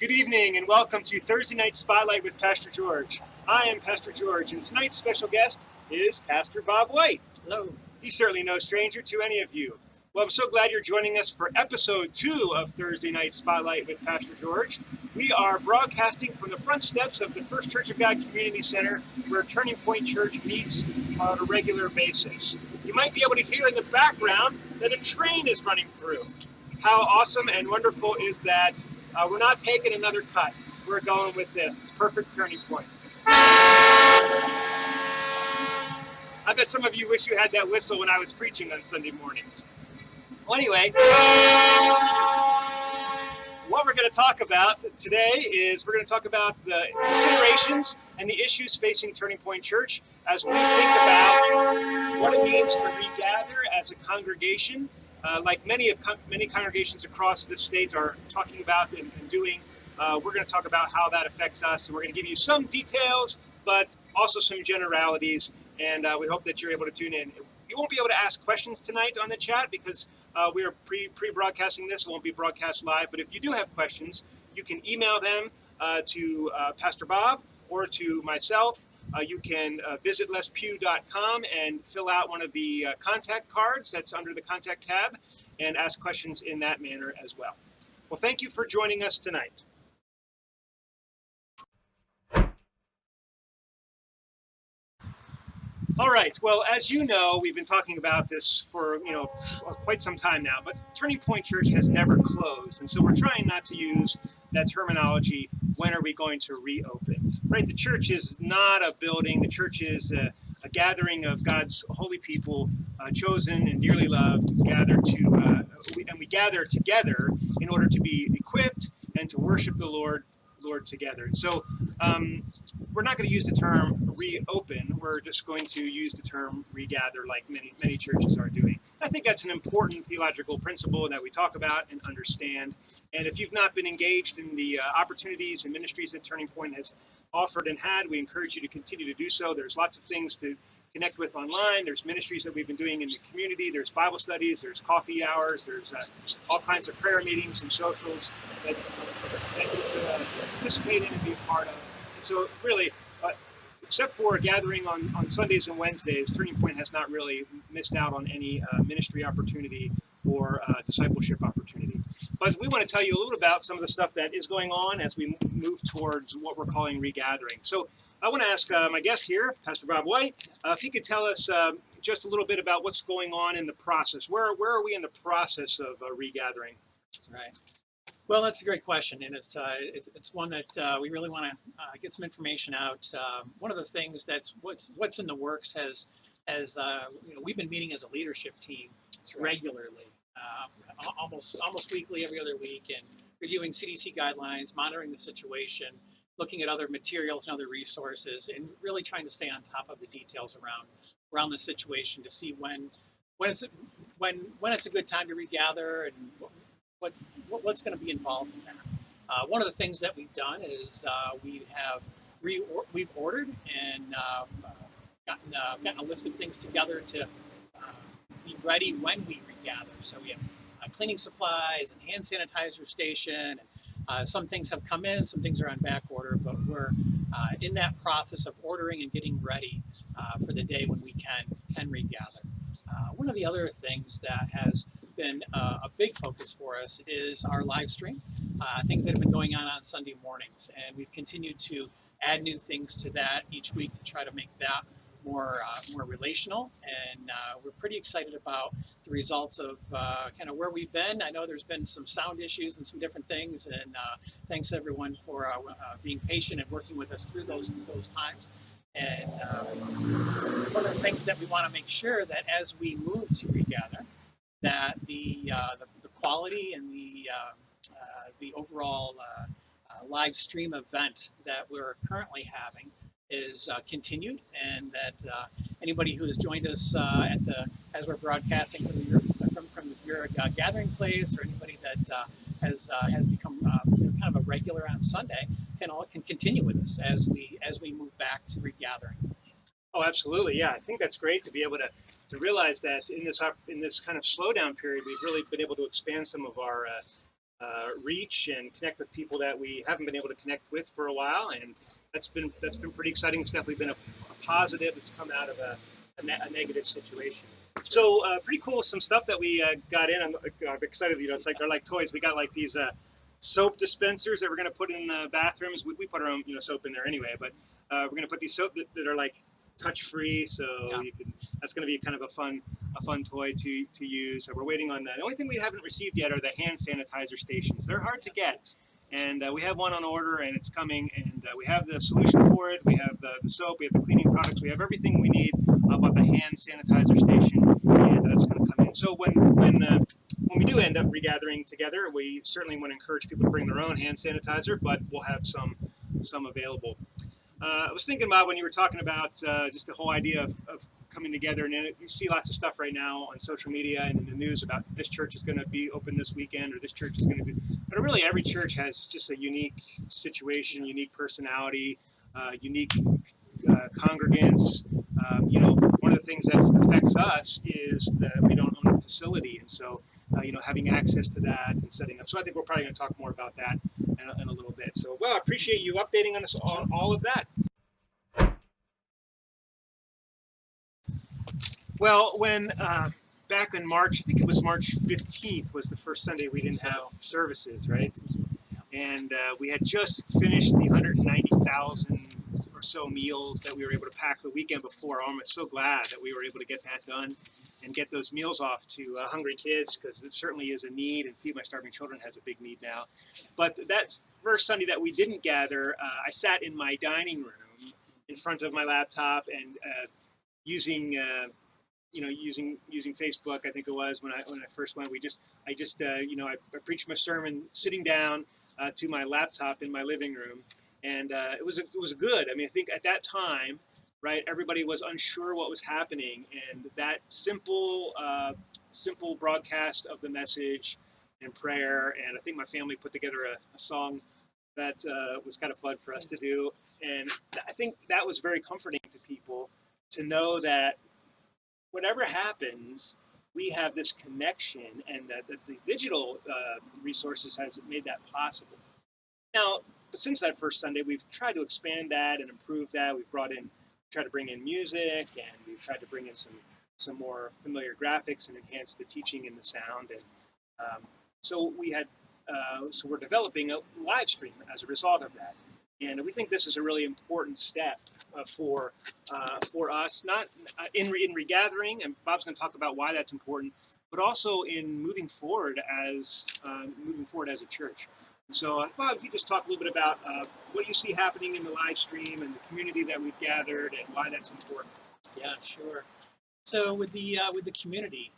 Good evening and welcome to Thursday Night Spotlight with Pastor George. I am Pastor George and tonight's special guest is Pastor Bob White. Hello. He's certainly no stranger to any of you. Well, I'm so glad you're joining us for episode 2 of Thursday Night Spotlight with Pastor George. We are broadcasting from the front steps of the First Church of God Community Center where Turning Point Church meets on a regular basis. You might be able to hear in the background that a train is running through. How awesome and wonderful is that? We're not taking another cut. We're going with this. It's perfect turning point. I bet some of you wish you had that whistle when I was preaching on Sunday mornings. Well, anyway, what we're going to talk about today is we're going to talk about the considerations and the issues facing Turning Point Church as we think about what it means to regather as a congregation. Like many congregations across this state are talking about and doing, we're going to talk about how that affects us, and we're going to give you some details, but also some generalities, and we hope that you're able to tune in. You won't be able to ask questions tonight on the chat because we are pre-broadcasting this. It won't be broadcast live, but if you do have questions, you can email them to Pastor Bob or to myself. You can visit lespew.com and fill out one of the contact cards that's under the contact tab and ask questions in that manner as well. Well, thank you for joining us tonight. All right. Well, as you know, we've been talking about this for quite some time now, but Turning Point Church has never closed, and so we're trying not to use that terminology, when are we going to reopen? Right? The church is not a building. The church is a gathering of God's holy people, chosen and dearly loved, we gather together in order to be equipped and to worship the Lord together. And so we're not going to use the term reopen. We're just going to use the term regather, like many churches are doing. I think that's an important theological principle that we talk about and understand. And if you've not been engaged in the opportunities and ministries that Turning Point has offered and had, we encourage you to continue to do so. There's lots of things to connect with online. There's ministries that we've been doing in the community. There's Bible studies. There's coffee hours. There's all kinds of prayer meetings and socials that you can participate in and be a part of. And so really, except for gathering on Sundays and Wednesdays, Turning Point has not really missed out on any ministry opportunity or discipleship opportunity. But we want to tell you a little about some of the stuff that is going on as we move towards what we're calling regathering. So I want to ask my guest here, Pastor Bob White, if he could tell us just a little bit about what's going on in the process. Where are we in the process of regathering? Right. Well, that's a great question, and it's one that we really want to get some information out. One of the things that's what's in the works as we've been meeting as a leadership team regularly, almost weekly, every other week, and reviewing CDC guidelines, monitoring the situation, looking at other materials and other resources, and really trying to stay on top of the details around the situation to see when it's a good time to regather and what's going to be involved in that. One of the things that we've done is we've ordered and gotten a list of things together to be ready when we regather. So we have cleaning supplies and hand sanitizer station. And, some things have come in, some things are on back order, but we're in that process of ordering and getting ready for the day when we can regather. One of the other things that has been a big focus for us is our live stream, things that have been going on Sunday mornings, and we've continued to add new things to that each week to try to make that more relational, and we're pretty excited about the results of kind of where we've been. I know there's been some sound issues and some different things, and thanks everyone for being patient and working with us through those times. And one of the things that we want to make sure that as we move to regather, that the quality and the overall live stream event that we're currently having is continued, and that anybody who has joined us as we're broadcasting from your gathering place, or anybody that has become kind of a regular on Sunday can continue with us as we move back to regathering. Oh, absolutely. Yeah, I think that's great to be able to realize that in this kind of slowdown period, we've really been able to expand some of our reach and connect with people that we haven't been able to connect with for a while, and that's been pretty exciting. It's definitely been a positive that's come out of a negative situation. So pretty cool. Some stuff that we got in. I'm excited. You know, it's like they're like toys. We got like these soap dispensers that we're gonna put in the bathrooms. We put our own soap in there anyway, but we're gonna put these soap that are like touch free, so you can. That's gonna be kind of a fun toy to use. So we're waiting on that. The only thing we haven't received yet are the hand sanitizer stations. They're hard to get, and we have one on order, and it's coming. And we have the solution for it. We have the soap. We have the cleaning products. We have everything we need about the hand sanitizer station, and that's going to come in. So when we do end up regathering together, we certainly want to encourage people to bring their own hand sanitizer, but we'll have some available. I was thinking about when you were talking about just the whole idea of coming together, and you see lots of stuff right now on social media and in the news about this church is going to be open this weekend, or this church is going to do. But really, every church has just a unique situation, unique personality, unique congregants. One of the things that affects us is that we don't own a facility, and so having access to that and setting up. So I think we're probably going to talk more about that in a little bit. So, well, I appreciate you updating on us on all of that. Well, when back in March, I think it was March 15th, was the first Sunday we didn't have services, right? And we had just finished the 190,000 or so meals that we were able to pack the weekend before. I'm so glad that we were able to get that done and get those meals off to hungry kids, because it certainly is a need, and Feed My Starving Children has a big need now. But that first Sunday that we didn't gather, I sat in my dining room in front of my laptop and using Facebook. I think it was when I first went. I preached my sermon sitting down to my laptop in my living room, and it was good. I mean, I think at that time, right, everybody was unsure what was happening, and that simple broadcast of the message and prayer, and I think my family put together a song that was kind of fun for us to do, and I think that was very comforting to people to know that whatever happens, we have this connection, and that the digital resources has made that possible. Now, since that first Sunday, we've tried to expand that and improve that. We've tried to bring in music, and we've tried to bring in some more familiar graphics and enhance the teaching and the sound. And so we're developing a live stream as a result of that. And we think this is a really important step for us, not in Regathering, and Bob's going to talk about why that's important, but also in moving forward as a church. And so, Bob, if you just talk a little bit about what you see happening in the live stream and the community that we've gathered and why that's important. Yeah, sure. So with the community,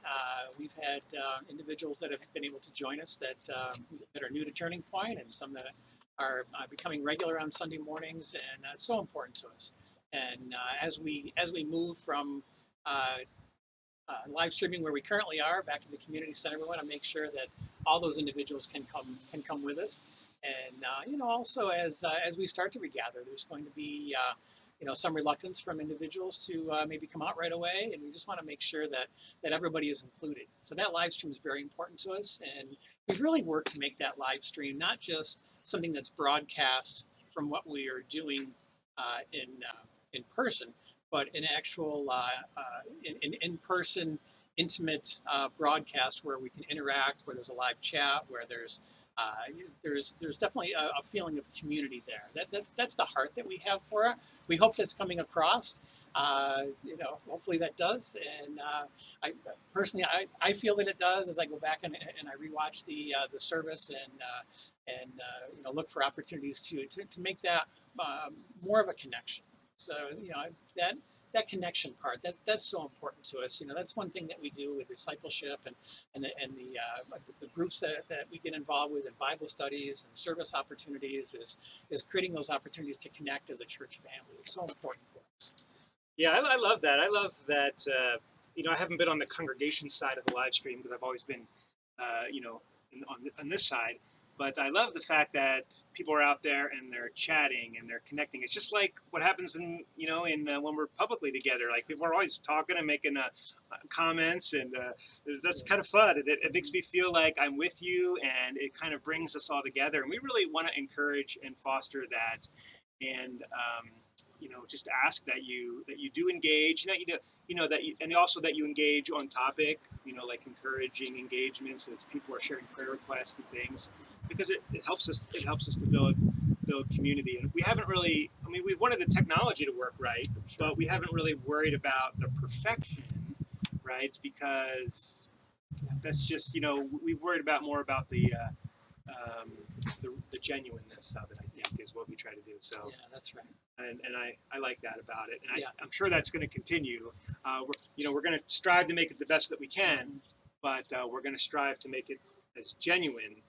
we've had individuals that have been able to join us that are new to Turning Point, and some that are becoming regular on Sunday mornings, and it's so important to us. And as we move from live streaming where we currently are back in the community center, we want to make sure that all those individuals can come with us. And also as we start to regather, there's going to be some reluctance from individuals to maybe come out right away, and we just want to make sure that everybody is included. So that live stream is very important to us, and we've really worked to make that live stream not just something that's broadcast from what we are doing in person, but an actual in-person intimate broadcast where we can interact, where there's a live chat, where there's definitely a feeling of community there. That's the heart that we have for it. We hope that's coming across. Hopefully that does. And I personally, I feel that it does as I go back and I rewatch the service and look for opportunities to make that more of a connection. So that connection part, that's so important to us. That's one thing that we do with discipleship and the groups that we get involved with in Bible studies and service opportunities is creating those opportunities to connect as a church family. It's so important for us. Yeah, I love that. I love that. I haven't been on the congregation side of the live stream because I've always been, on this side. But I love the fact that people are out there and they're chatting and they're connecting. It's just like what happens in, in when we're publicly together. Like people are always talking and making comments, and that's kind of fun. It makes me feel like I'm with you, and it kind of brings us all together. And we really want to encourage and foster that, and just ask that you do engage, that you do, that you, and also that you engage on topic, like encouraging engagements as people are sharing prayer requests and things, because it helps us to build community. And we haven't really, we wanted the technology to work right, but we haven't really worried about the perfection, right? Because that's just, we worried about more about um, the genuineness of it, I think, is what we try to do. So Yeah, that's right. and I like that about it, and Yeah. I'm sure that's going to continue. We're going to strive to make it the best that we can, but we're going to strive to make it as genuine.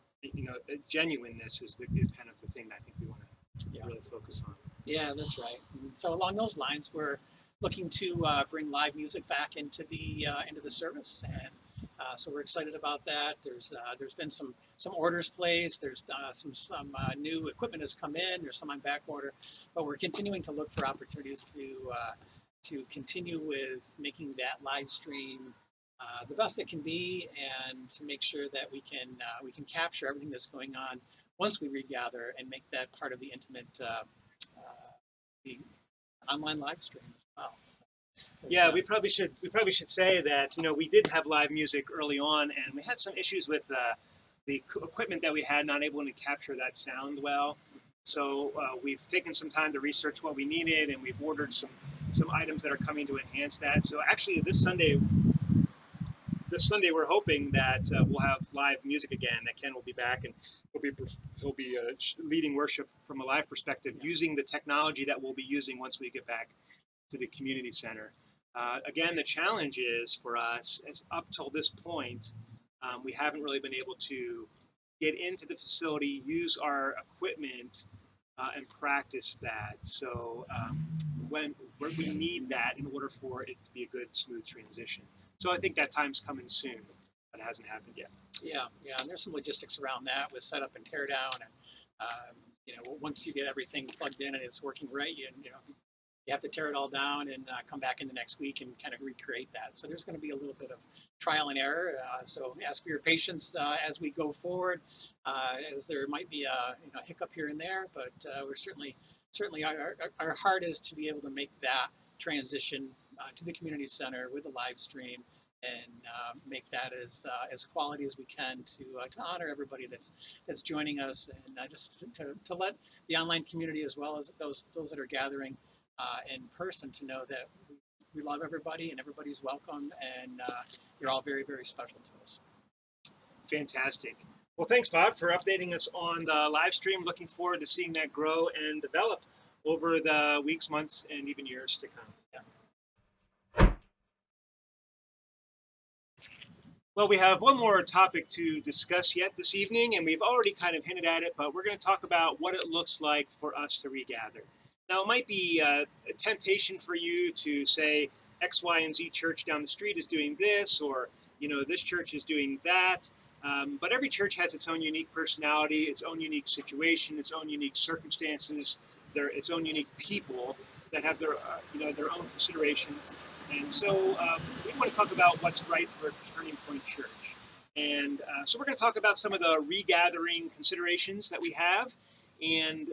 Genuineness is kind of the thing that I think we want to really focus on. Yeah, that's right. And so along those lines, we're looking to bring live music back into the service, and so we're excited about that. There's been some orders placed. There's some new equipment has come in. There's some on back order, but we're continuing to look for opportunities to continue with making that live stream the best it can be, and to make sure that we can capture everything that's going on once we regather and make that part of the intimate the online live stream as well. So yeah, we probably should say that we did have live music early on, and we had some issues with the equipment that we had, not able to capture that sound well. So we've taken some time to research what we needed, and we've ordered some items that are coming to enhance that. So actually, this Sunday we're hoping that we'll have live music again. That Ken will be back, and he'll be leading worship from a live perspective, using the technology that we'll be using once we get back to the community center. Again, the challenge is for us, is up till this point, we haven't really been able to get into the facility, use our equipment, and practice that. So when we need that in order for it to be a good, smooth transition. So I think that time's coming soon, but it hasn't happened yet. Yeah, and there's some logistics around that with setup and tear down, and once you get everything plugged in and it's working right, you have to tear it all down and come back in the next week and kind of recreate that. So there's going to be a little bit of trial and error. So ask for your patience as we go forward, as there might be a hiccup here and there, but we're certainly our heart is to be able to make that transition to the community center with a live stream, and make that as quality as we can to honor everybody that's joining us, and just to let the online community, as well as those that are gathering in person, to know that we love everybody and everybody's welcome, and you're all very, very special to us. Fantastic. Well, thanks, Bob, for updating us on the live stream. Looking forward to seeing that grow and develop over the weeks, months, and even years to come. Yeah. Well, we have one more topic to discuss yet this evening, and we've already kind of hinted at it, but we're going to talk about what it looks like for us to regather. Now, it might be a temptation for you to say X, Y, and Z church down the street is doing this, or this church is doing that. But every church has its own unique personality, its own unique situation, its own unique circumstances, its own unique people that have their own considerations. And so we want to talk about what's right for Turning Point Church. And so we're going to talk about some of the regathering considerations that we have. And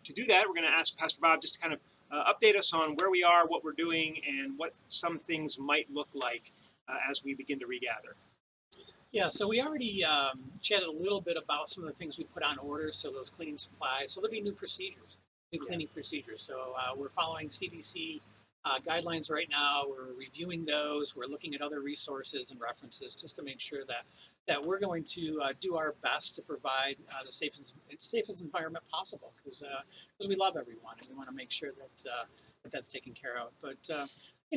to do that, we're going to ask Pastor Bob just to kind of update us on where we are, what we're doing, and what some things might look like as we begin to regather. Yeah, so we already chatted a little bit about some of the things we put on order, so those cleaning supplies. So there'll be new procedures, new cleaning procedures. So we're following CDC guidelines right now. We're reviewing those. We're looking at other resources and references just to make sure that we're going to do our best to provide the safest environment possible, because we love everyone and we want to make sure that that's taken care of. But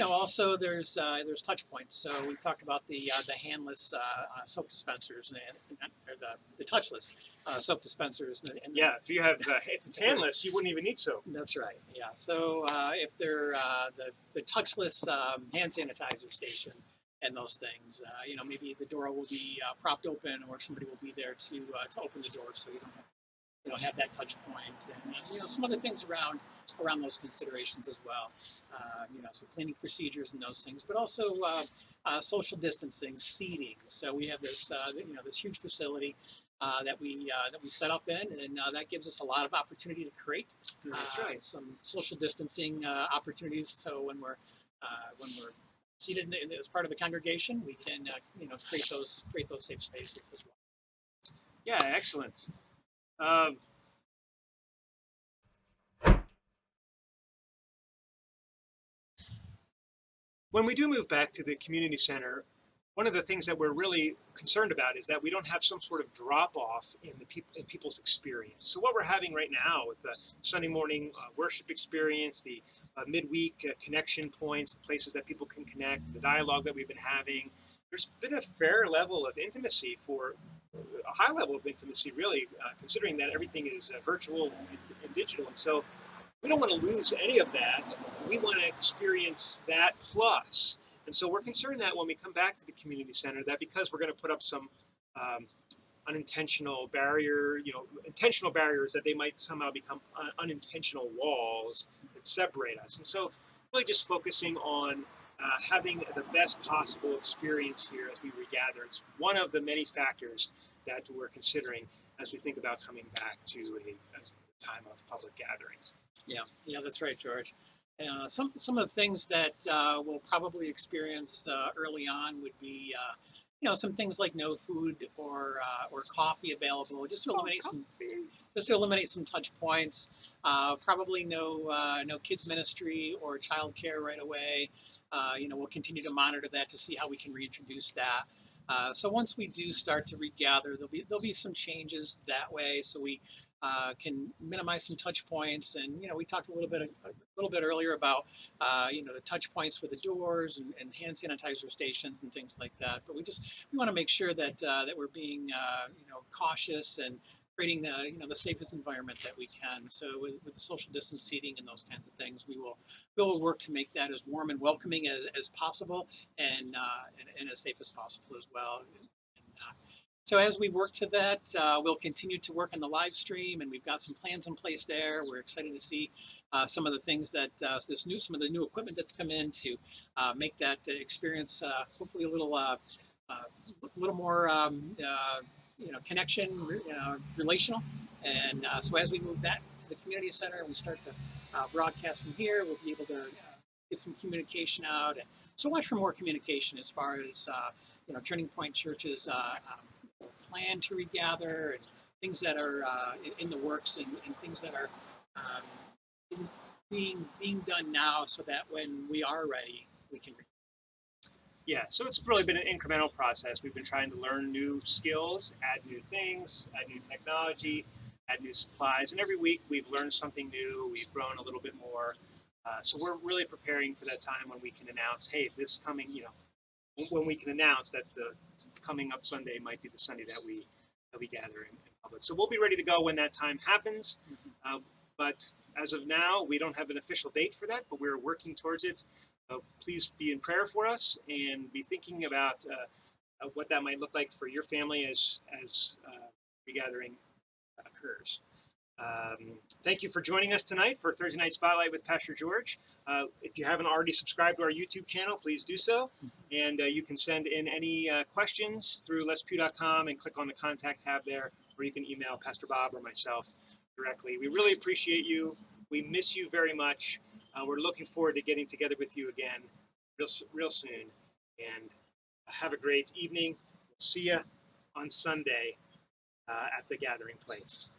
also there's touch points. So we talked about the handless soap dispensers or the touchless soap dispensers. Yeah, if it's handless, you wouldn't even need soap. That's right. Yeah. So if they're the touchless hand sanitizer station, and those things. Maybe the door will be propped open, or somebody will be there to open the door, so you don't have have that touch point, and some other things around those considerations as well. Some cleaning procedures and those things, but also social distancing, seating. So we have this this huge facility that we set up in, and that gives us a lot of opportunity to create That's right. some social distancing opportunities. So when we're seated as part of the congregation, we can create those safe spaces as well. Yeah, excellent. Um, when we do move back to the community center, one of the things that we're really concerned about is that we don't have some sort of drop off in people's experience. So what we're having right now with the Sunday morning worship experience, the midweek connection points, the places that people can connect, the dialogue that we've been having, there's been a fair level of intimacy, for a high level of intimacy, really, considering that everything is virtual and digital. And so we don't want to lose any of that. We want to experience that plus. And so we're concerned that when we come back to the community center, that because we're going to put up some unintentional intentional barriers, that they might somehow become unintentional walls that separate us. And so really just focusing on having the best possible experience here as we regather. It's one of the many factors that we're considering as we think about coming back to a time of public gathering. Yeah, that's right, George. Some of the things that we'll probably experience early on would be, some things like no food or coffee available, just to eliminate some touch points. Probably no kids ministry or childcare right away. We'll continue to monitor that to see how we can reintroduce that. So once we do start to regather, there'll be some changes that way, so we can minimize some touch points. And we talked a little bit earlier about the touch points with the doors and hand sanitizer stations and things like that. But we want to make sure that we're being cautious and creating the safest environment that we can. So with the social distance seating and those kinds of things, we will work to make that as warm and welcoming as possible, and as safe as possible as well. So as we work to that, we'll continue to work on the live stream, and we've got some plans in place there. We're excited to see some of the things that some of the new equipment that's come in to make that experience hopefully a little more connection, relational. And so as we move that to the community center and we start to broadcast from here, we'll be able to get some communication out. And so watch for more communication as far as Turning Point Church's plan to regather, and things that are in the works, and things that are being done now, so that when we are ready, we can. Yeah, so it's really been an incremental process. We've been trying to learn new skills, add new things, add new technology, add new supplies, and every week we've learned something new. We've grown a little bit more. So we're really preparing for that time when we can announce, hey, this coming, when we can announce that the coming up Sunday might be the Sunday that we gather in public. So we'll be ready to go when that time happens. But as of now, we don't have an official date for that, but we're working towards it. Please be in prayer for us, and be thinking about what that might look like for your family as regathering occurs. Thank you for joining us tonight for Thursday Night Spotlight with Pastor George. If you haven't already subscribed to our YouTube channel, please do so. And you can send in any questions through letspew.com and click on the contact tab there, or you can email Pastor Bob or myself directly. We really appreciate you. We miss you very much. We're looking forward to getting together with you again real soon. And have a great evening. We'll see you on Sunday at the gathering place.